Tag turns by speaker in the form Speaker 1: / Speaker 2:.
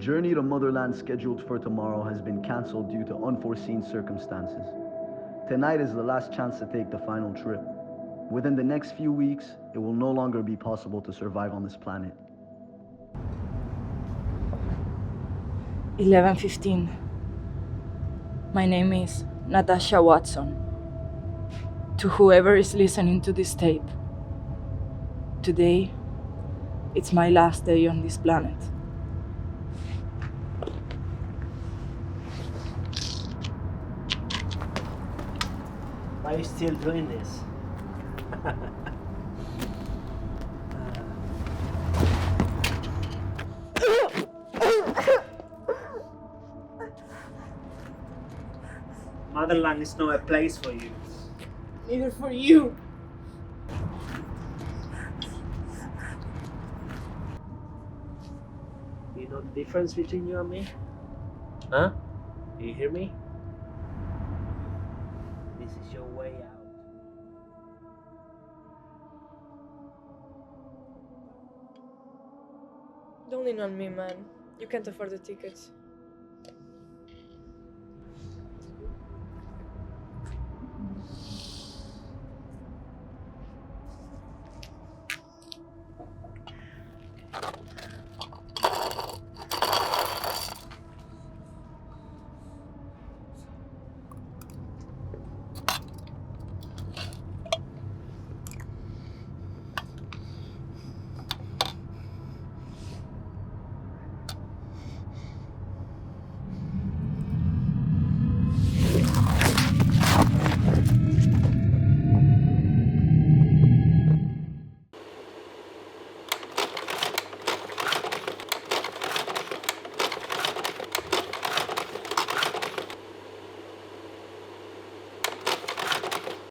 Speaker 1: journey to Motherland scheduled for tomorrow has been cancelled due to unforeseen circumstances. Tonight is the last chance to take the final trip. Within the next few weeks, it will no longer be possible to survive on this planet.
Speaker 2: 11:15. My name is Natasha Watson. To whoever is listening to this tape, today, it's my last day on this planet.
Speaker 3: Why are you still doing this? Motherland is not a place for you.
Speaker 2: Neither for you.
Speaker 3: You know the difference between you and me? Huh? Do you hear me? This is your way out.
Speaker 4: Don't lean on me, man. You can't afford the tickets.